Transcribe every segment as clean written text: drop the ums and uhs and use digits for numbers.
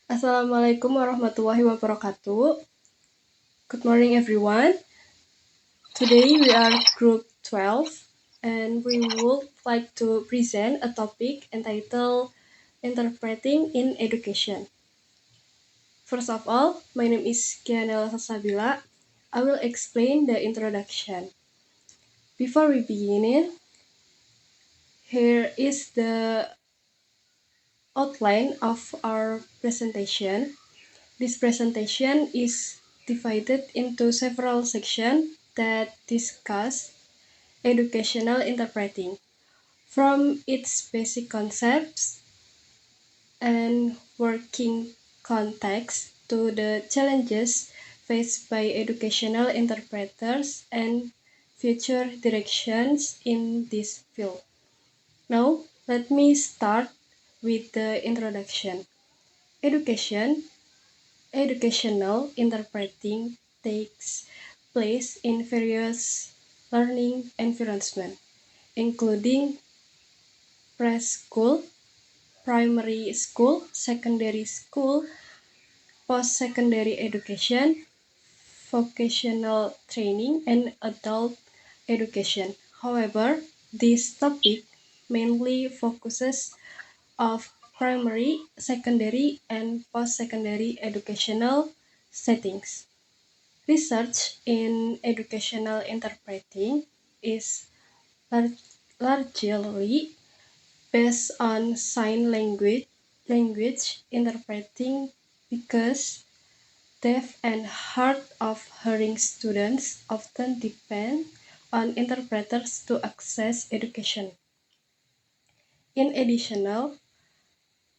Assalamualaikum warahmatullahi wabarakatuh. Good morning, everyone. Today we are Group 12, and we would like to present a topic entitled Interpreting in Education. First of all, my name is Kianela Sasabila. I will explain the introduction. Before we begin, here is the outline of our presentation. This presentation is divided into several sections that discuss educational interpreting, from its basic concepts and working context to the challenges faced by educational interpreters and future directions in this field. Now, let me start with the introduction. Education Educational interpreting takes place in various learning environments, including preschool, primary school, secondary school, post-secondary education, vocational training, and adult education. However, this topic mainly focuses on primary, secondary, and post-secondary educational settings. Research in educational interpreting is largely based on sign language interpreting because deaf and hard of hearing students often depend on interpreters to access education. In addition,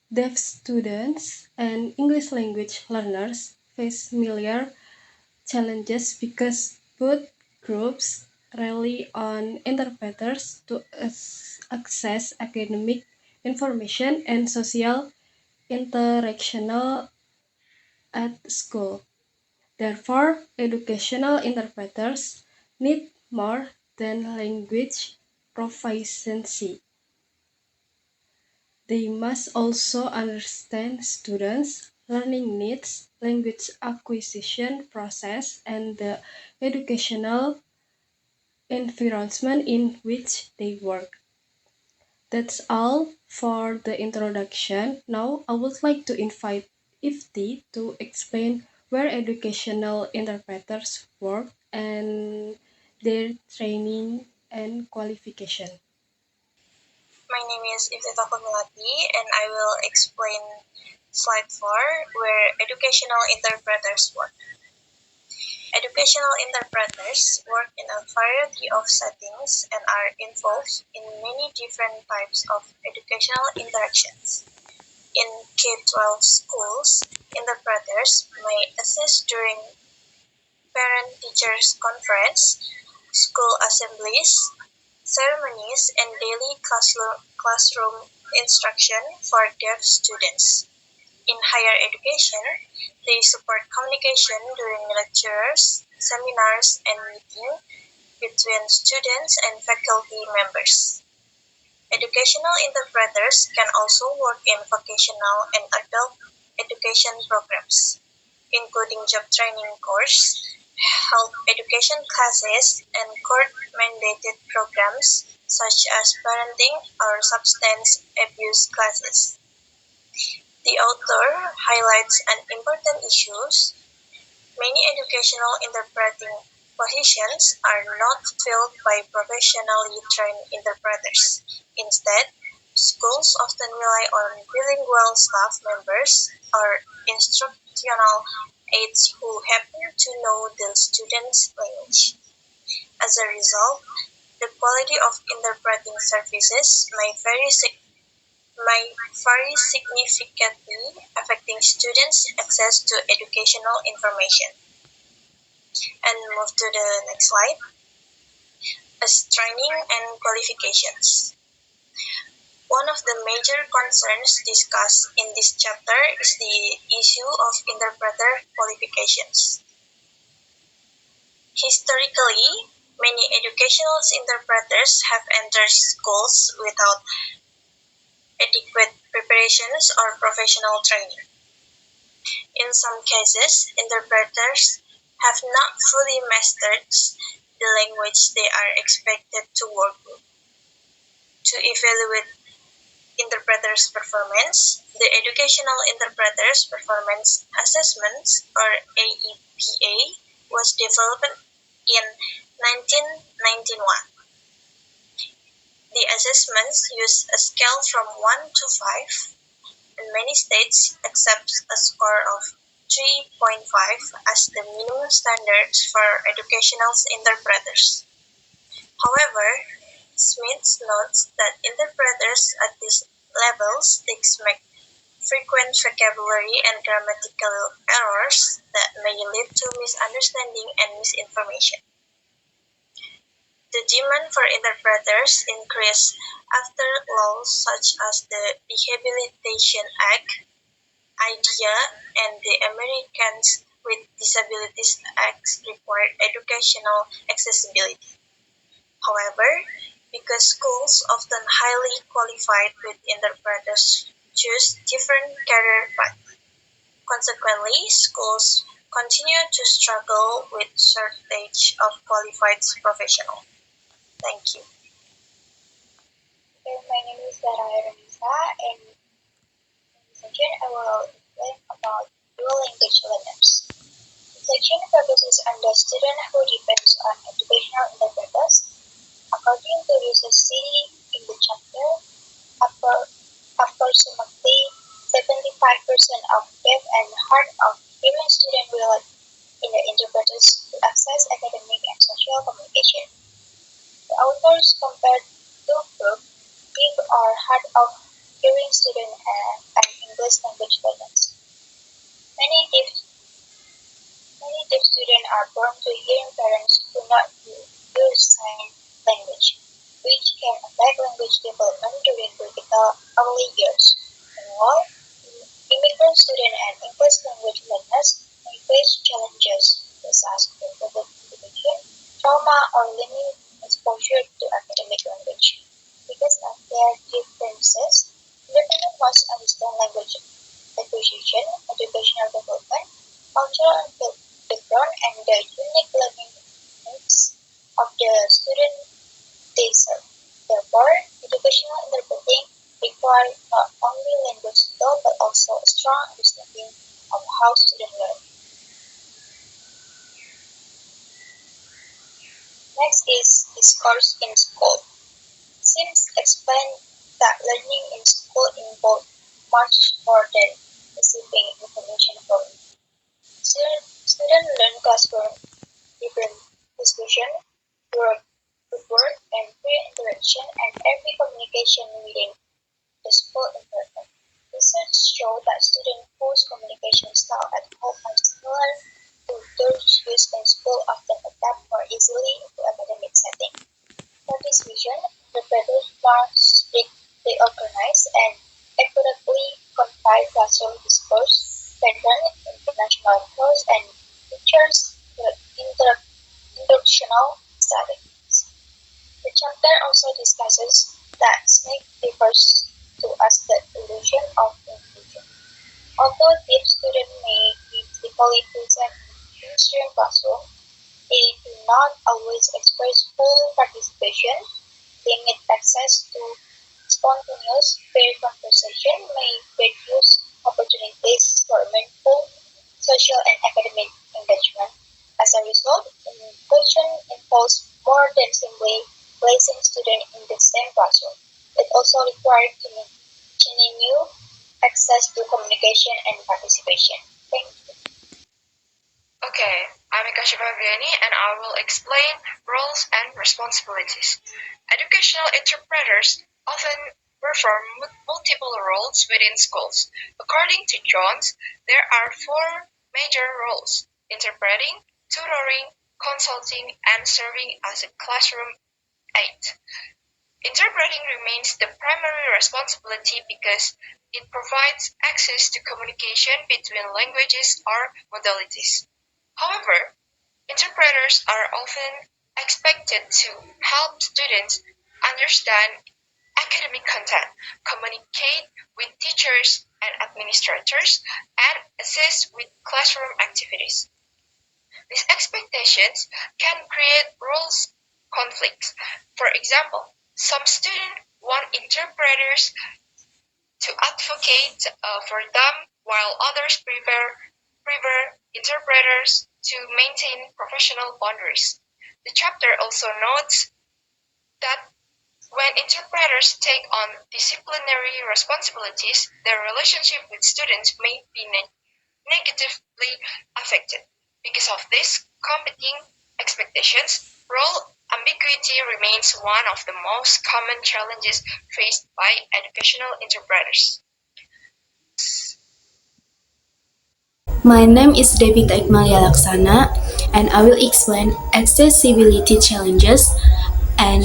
deaf students and English language learners face similar challenges because both groups rely on interpreters to access academic information and social interactional at school. Therefore, educational interpreters need more than language proficiency. They must also understand students' learning needs, language acquisition process, and the educational environment in which they work. That's all for the introduction. Now, I would like to invite Ifti to explain where educational interpreters work and their training and qualification. My name is Iftita Kumilati, and I will explain slide 4, where educational interpreters work. Educational interpreters work in a variety of settings and are involved in many different types of educational interactions. In K-12 schools, interpreters may assist during parent-teachers conference, school assemblies, ceremonies, and daily classroom instruction for deaf students. In higher education, they support communication during lectures, seminars, and meetings between students and faculty members. Educational interpreters can also work in vocational and adult education programs, including job training course, health education classes, and court-mandated programs such as parenting or substance abuse classes. The author highlights an important issue. Many educational interpreting positions are not filled by professionally trained interpreters. Instead, schools often rely on bilingual staff members or instructional aides who happen to know the student's language. As a result, the quality of interpreting services may vary significantly, affecting students' access to educational information. And move to the next slide. As training and qualifications. One of the major concerns discussed in this chapter is the issue of interpreter qualifications. Historically, many educational interpreters have entered schools without adequate preparations or professional training. In some cases, interpreters have not fully mastered the language they are expected to work with. To evaluate interpreters' performance, the Educational Interpreters Performance Assessment, or AEPA, was developed in 1991. The assessments use a scale from 1 to 5, and many states accept a score of 3.5 as the minimum standard for educational interpreters. However, Smith notes that interpreters at these levels make frequent vocabulary and grammatical errors that may lead to misunderstanding and misinformation. The demand for interpreters increased after laws such as the Rehabilitation Act, IDEA, and the Americans with Disabilities Act required educational accessibility. However, because schools often highly qualified with interpreters choose different career paths, consequently, schools continue to struggle with shortage of qualified professionals. Thank you. Okay, my name is Sarah Renisa, and in this section I will explain about dual language learners. This section focuses on the student who depends on educational interpreters. According to research study in the chapter, approximately 75% of deaf and hard of hearing students rely on the interpreters to access academic and social communication. The authors compared two groups, deaf or hard of hearing students and English language learners. Many deaf students are born to hearing parents who not use sign language, which can affect language development during critical early years. Meanwhile, immigrant students and English language learners may face challenges such as education, trauma, or limited exposure to academic language. Because of their differences, independent must understand language acquisition, educational development, cultural background, and the unique learning needs of the student they serve. Therefore, educational interpreting requires not only language skill but also a strong understanding of how students learn. Next is discourse in school. Sims explained that learning in school involves much more than receiving information from it. Students learn classroom, different discussion, group work, and peer interaction, and every communication within the school environment. Research shows that students whose communication style at home are similar to those used in school often adapt more easily into academic setting. For this vision, interpreters must reorganize and accurately convey classroom discourse, pattern, international course, and features instructional strategies. The chapter also discusses that Smith refers to as the illusion of inclusion. Although deaf students may be physically present in mainstream classroom, they do not always express full participation. Limited access to spontaneous peer conversation may reduce opportunities for meaningful social and academic engagement. As a result, inclusion involves more than simply placing students in the same classroom. It also requires continued access to communication and participation. Thank you. Okay, I'm Ika Shibaviani and I will explain roles and responsibilities. Educational interpreters often perform multiple roles within schools. According to Jones, there are four major roles: interpreting, tutoring, consulting, and serving as a classroom aid. Interpreting remains the primary responsibility because it provides access to communication between languages or modalities. However, interpreters are often expected to help students understand academic content, communicate with teachers and administrators, and assist with classroom activities. These expectations can create rules conflicts. For example, some students want interpreters to advocate for them, while others prefer interpreters to maintain professional boundaries. The chapter also notes that when interpreters take on disciplinary responsibilities, their relationship with students may be negatively affected. Because of these competing expectations, role ambiguity remains one of the most common challenges faced by educational interpreters. My name is Devita Ikmalia Laksana, and I will explain accessibility challenges and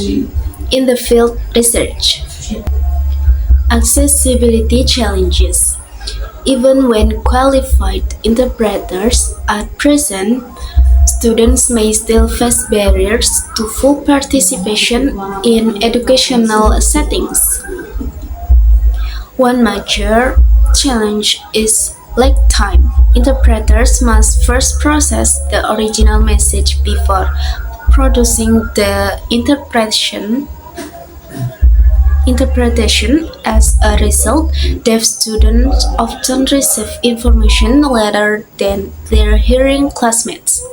in the field research. Accessibility challenges. Even when qualified interpreters are present, students may still face barriers to full participation in educational settings. One major challenge is lag time. Interpreters must first process the original message before producing the interpretation. As a result, deaf students often receive information later than their hearing classmates.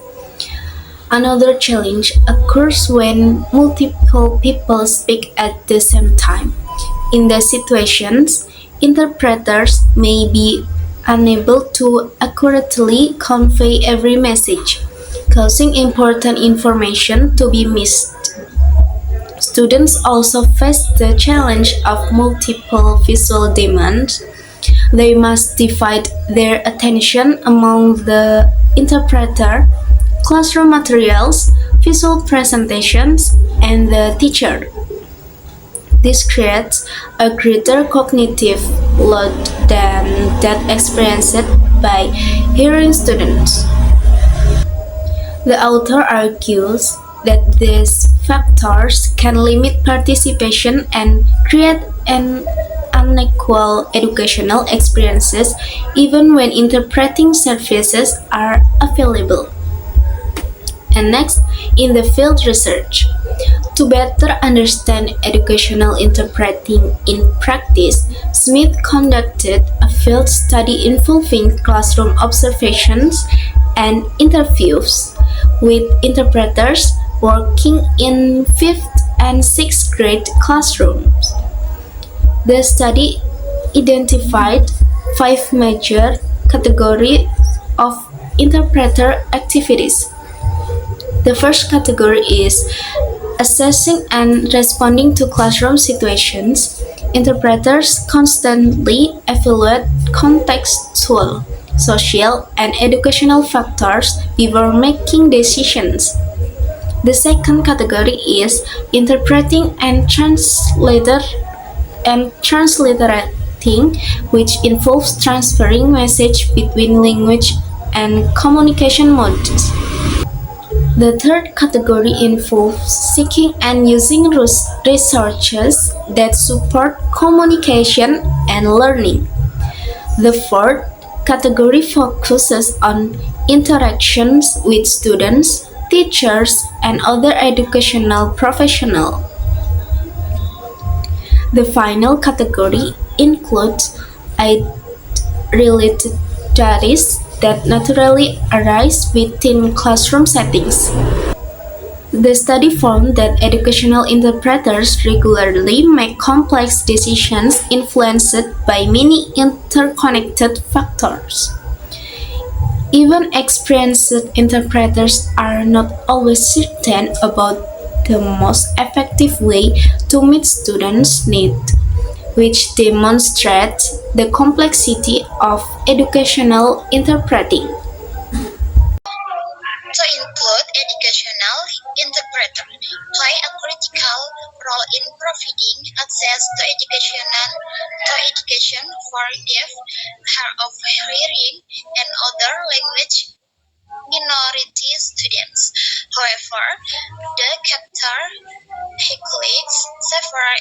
Another challenge occurs when multiple people speak at the same time. In these situations, interpreters may be unable to accurately convey every message, causing important information to be missed. Students also face the challenge of multiple visual demands. They must divide their attention among the interpreter, classroom materials, visual presentations, and the teacher. This creates a greater cognitive load than that experienced by hearing students. The author argues that these factors can limit participation and create an unequal educational experiences even when interpreting services are available. And next, in the field research. To better understand educational interpreting in practice, Smith conducted a field study involving classroom observations and interviews with interpreters working in 5th and 6th grade classrooms. The study identified 5 major categories of interpreter activities. The first category is assessing and responding to classroom situations. Interpreters constantly evaluate contextual, social, and educational factors before making decisions. The second category is interpreting and transliterating, which involves transferring message between language and communication modes. The third category involves seeking and using resources that support communication and learning. The fourth category focuses on interactions with students, teachers, and other educational professionals. The final category includes related studies that naturally arise within classroom settings. The study found that educational interpreters regularly make complex decisions influenced by many interconnected factors. Even experienced interpreters are not always certain about the most effective way to meet students' needs, which demonstrates the complexity of educational interpreting. To include educational interpreter play a critical role in providing access to education for deaf, hard of hearing, and other language minority students. However, the chapter highlights several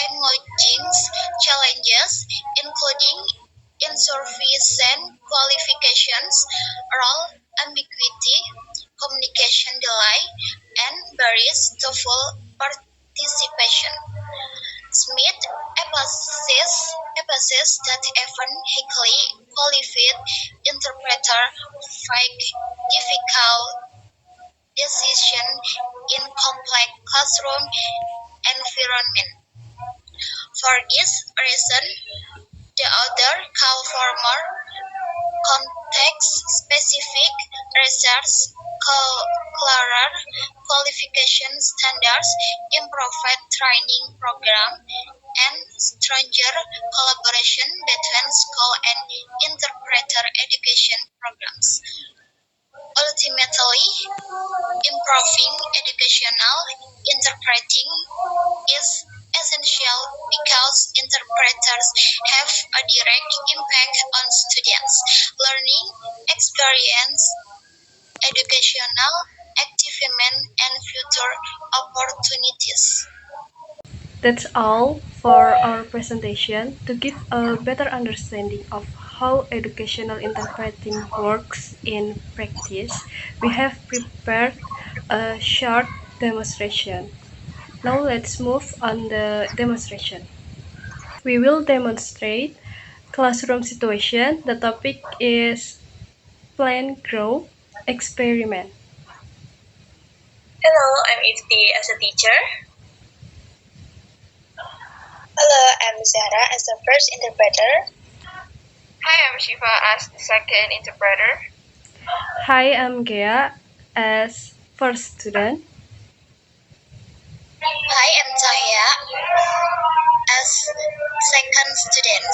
emerging challenges, including insufficient qualifications, role ambiguity, communication delay, and barriers to full participation. Smith emphasizes that even highly qualified interpreter face difficult decisions in complex classroom environment. For this reason, the author call for more context-specific research, clearer qualification standards, improved training program, and stronger collaboration between school and interpreter education programs. Ultimately, improving educational interpreting is essential because interpreters have a direct impact on students' learning experience, educational achievement, and future opportunities. That's all for our presentation. To give a better understanding of how educational interpreting works in practice, we have prepared a short demonstration. Now let's move on the demonstration. We will demonstrate classroom situation. The topic is plan, grow, experiment. Hello, I'm Ifti as a teacher. Hello, I'm Zara as the first interpreter. Hi, I'm Shiva as the second interpreter. Hi, I'm Gea as first student. Hi, I'm Cahya as second student.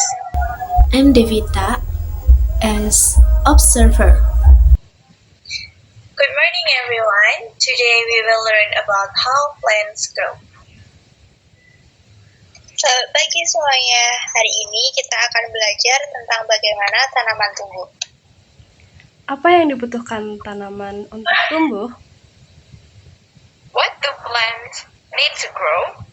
I'm Devita as observer. Good morning, everyone. Today we will learn about how plants grow. Selamat pagi semuanya. Hari ini kita akan belajar tentang bagaimana tanaman tumbuh. Apa yang dibutuhkan tanaman untuk tumbuh? What do plants need to grow?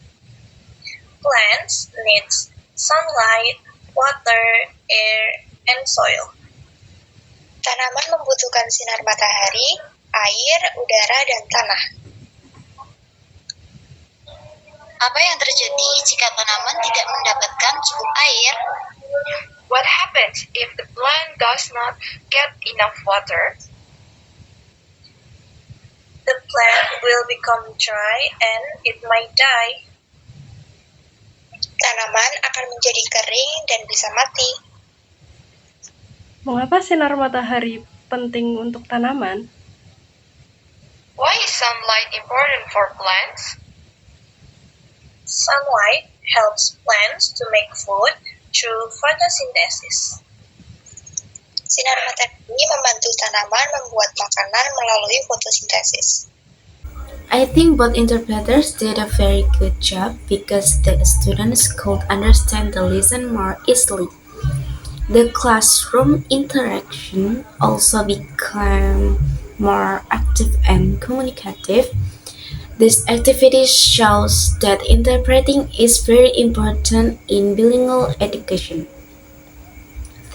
Plants need sunlight, water, air, and soil. Tanaman membutuhkan sinar matahari, air, udara, dan tanah. Apa yang terjadi jika tanaman tidak mendapatkan cukup air? What happens if the plant does not get enough water? The plant will become dry and it might die. Tanaman akan menjadi kering dan bisa mati. Mengapa sinar matahari penting untuk tanaman? Why is sunlight important for plants? Sunlight helps plants to make food through photosynthesis. Sinar matahari membantu tanaman membuat makanan melalui fotosintesis. I think both interpreters did a very good job because the students could understand the lesson more easily. The classroom interaction also became more active and communicative. This activity shows that interpreting is very important in bilingual education.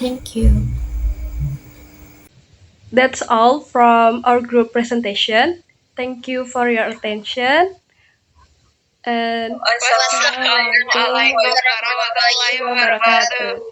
Thank you. That's all from our group presentation. Thank you for your attention. And Wassalamualaikum warahmatullahi wabarakatuh.